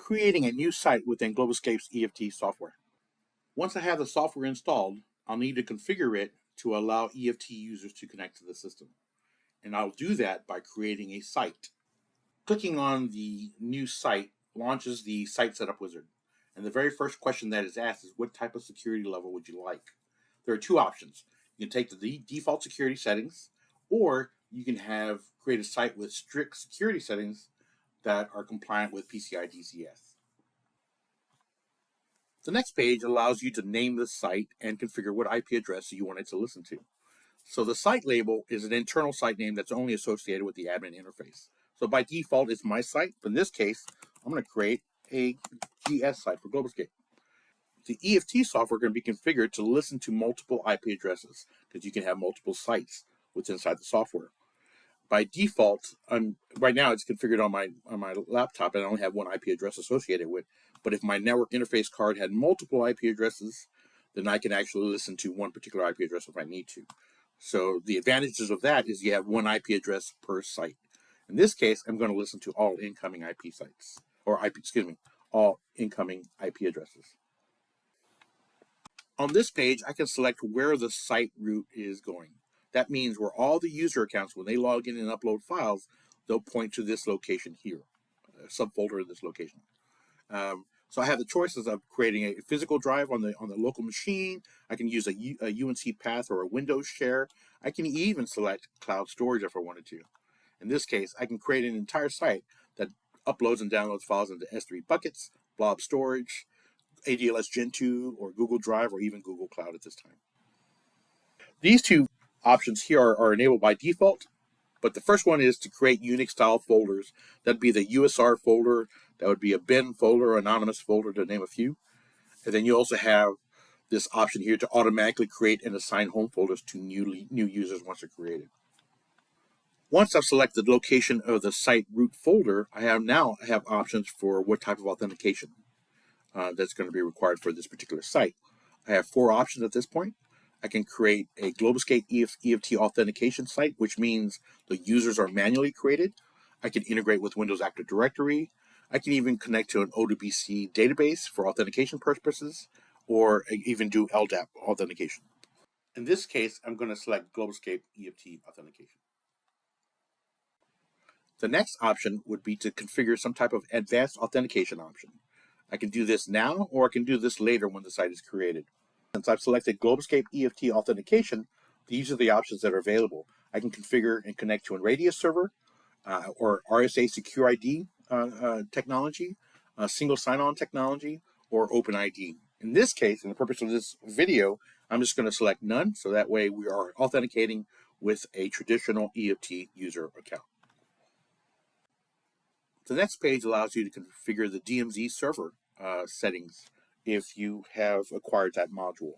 creating a new site within Globalscape's EFT software. Once I have the software installed, I'll need to configure it to allow EFT users to connect to the system. And I'll do that by creating a site. Clicking on the new site launches the site setup wizard. And the very first question that is asked is, what type of security level would you like? There are two options. You can take the default security settings, or you can create a site with strict security settings that are compliant with PCI DCS. The next page allows you to name the site and configure what IP address you want it to listen to. So the site label is an internal site name that's only associated with the admin interface. So by default, it's my site. But in this case, I'm going to create a GS site for Globalscape. The EFT software can be configured to listen to multiple IP addresses because you can have multiple sites inside the software. By default, right now it's configured on my laptop and I only have one IP address associated with. But if my network interface card had multiple IP addresses, then I can actually listen to one particular IP address if I need to. So the advantages of that is you have one IP address per site. In this case, I'm going to listen to all incoming IP sites, or all incoming IP addresses. On this page, I can select where the site route is going. That means where all the user accounts, when they log in and upload files, they'll point to this location here, a subfolder in this location. So I have the choices of creating a physical drive on the local machine. I can use a UNC path or a Windows share. I can even select cloud storage if I wanted to. In this case, I can create an entire site that uploads and downloads files into S3 buckets, blob storage, ADLS Gen 2, or Google Drive, or even Google Cloud at this time. These two options here are enabled by default, but the first one is to create Unix-style folders. That'd be the USR folder, that would be a bin folder, anonymous folder, to name a few. And then you also have this option here to automatically create and assign home folders to new users once they're created. Once I've selected the location of the site root folder, I have options for what type of authentication that's going to be required for this particular site. I have 4 options at this point. I can create a Globalscape EFT authentication site, which means the users are manually created. I can integrate with Windows Active Directory. I can even connect to an ODBC database for authentication purposes, or even do LDAP authentication. In this case, I'm going to select Globalscape EFT authentication. The next option would be to configure some type of advanced authentication option. I can do this now, or I can do this later when the site is created. Since I've selected Globalscape EFT authentication, these are the options that are available. I can configure and connect to a Radius server, or RSA Secure ID technology, single sign-on technology, or OpenID. In this case, in the purpose of this video, I'm just going to select none, so that way we are authenticating with a traditional EFT user account. The next page allows you to configure the DMZ server settings if you have acquired that module.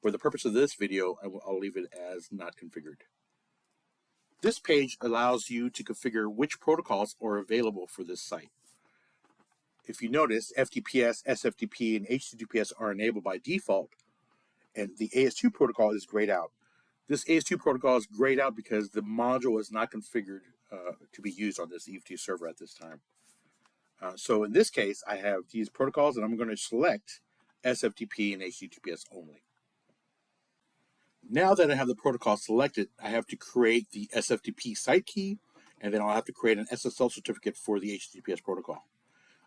For the purpose of this video, I'll leave it as not configured. This page allows you to configure which protocols are available for this site. If you notice, FTPS, SFTP, and HTTPS are enabled by default, and the AS2 protocol is grayed out. This AS2 protocol is grayed out because the module is not configured to be used on this EFT server at this time. So in this case, I have these protocols, and I'm going to select SFTP and HTTPS only. Now that I have the protocol selected, I have to create the SFTP site key, and then I'll have to create an SSL certificate for the HTTPS protocol.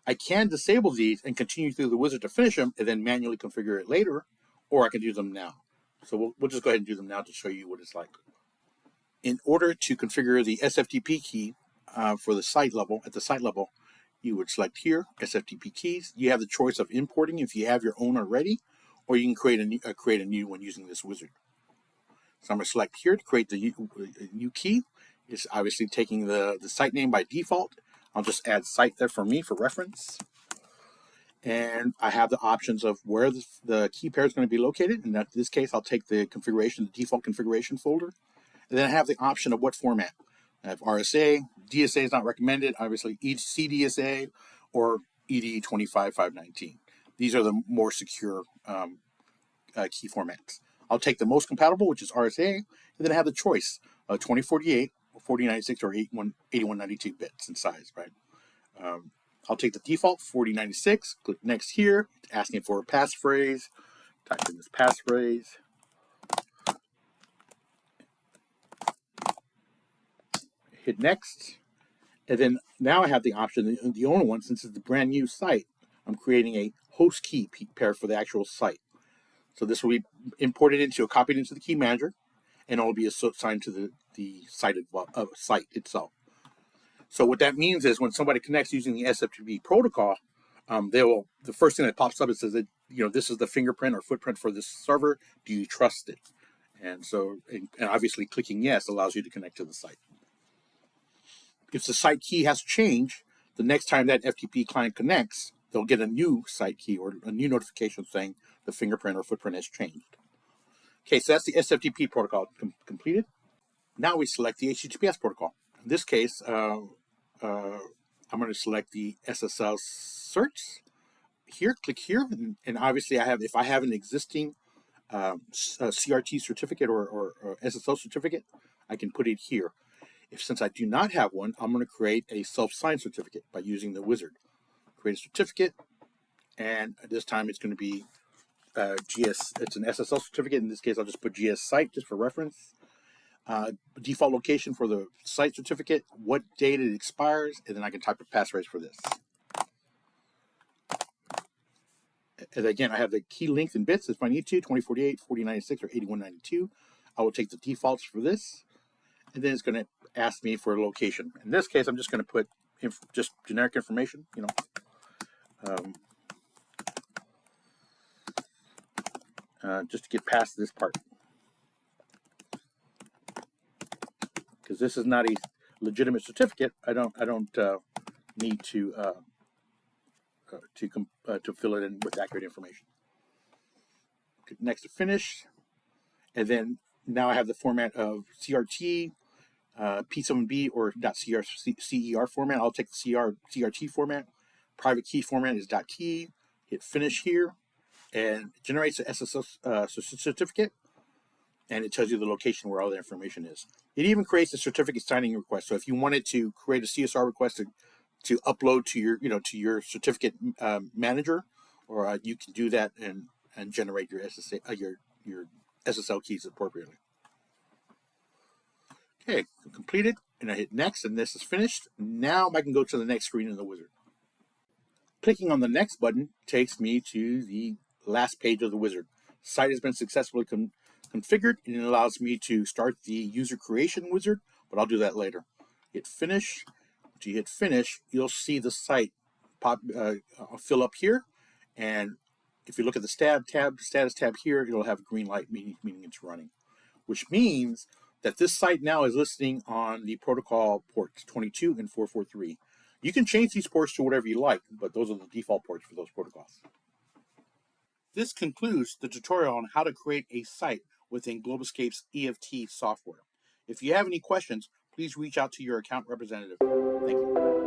I can disable these and continue through the wizard to finish them, and then manually configure it later, or I can do them now. So we'll just go ahead and do them now to show you what it's like. In order to configure the SFTP key for the site level, at the site level, you would select here, SFTP keys. You have the choice of importing if you have your own already, or you can create a new one using this wizard. So I'm going to select here to create the new key. It's obviously taking the site name by default. I'll just add site there for me for reference. And I have the options of where the key pair is going to be located. In this case, I'll take the default configuration folder. And then I have the option of what format. I have RSA, DSA is not recommended, obviously CDSA, or ED25519. These are the more secure key formats. I'll take the most compatible, which is RSA, and then I have the choice of 2048, 4096, or 8192 bits in size, right? I'll take the default 4096, click next here, asking for a passphrase, type in this passphrase. Hit next, and then now I have the option, the only one, since it's the brand new site, I'm creating a host key pair for the actual site. So this will be imported into, copied into the key manager, and it will be assigned to the site itself. So what that means is when somebody connects using the SFTP protocol, the first thing that pops up, it says that, this is the fingerprint or footprint for this server. Do you trust it? And so, and obviously clicking yes allows you to connect to the site. If the site key has changed, the next time that FTP client connects, they'll get a new site key or a new notification saying the fingerprint or footprint has changed. Okay, so that's the SFTP protocol completed. Now we select the HTTPS protocol. In this case, I'm going to select the SSL certs here. Click here, and obviously if I have an existing CRT certificate or SSL certificate, I can put it here. Since I do not have one, I'm going to create a self-signed certificate by using the wizard. Create a certificate, and this time it's going to be GS. It's an SSL certificate. In this case, I'll just put GS site just for reference. Default location for the site certificate, what date it expires, and then I can type a passphrase for this. And again, I have the key length in bits if I need to, 2048, 4096, or 8192. I will take the defaults for this, and then it's going to ask me for a location. In this case, I'm just going to put just generic information, just to get past this part. Because this is not a legitimate certificate, I don't need to fill it in with accurate information. Next to finish, and then now I have the format of CRT, P7B or .CER format. I'll take the CRT format. Private key format is .key. Hit finish here, and it generates an SSL certificate, and it tells you the location where all the information is. It even creates a certificate signing request. So if you wanted to create a CSR request to upload to your certificate manager, or you can do that and generate your SSL keys appropriately. Okay, completed, and I hit next, and this is finished. Now I can go to the next screen in the wizard. Clicking on the next button takes me to the last page of the wizard. The site has been successfully configured, and it allows me to start the user creation wizard, but I'll do that later. Hit finish. Once you hit finish, you'll see the site fill up here, and if you look at the status tab here, it'll have a green light, meaning it's running, which means that this site now is listing on the protocol ports 22 and 443. You can change these ports to whatever you like, but those are the default ports for those protocols. This concludes the tutorial on how to create a site within Globalscape's EFT software. If you have any questions, please reach out to your account representative. Thank you.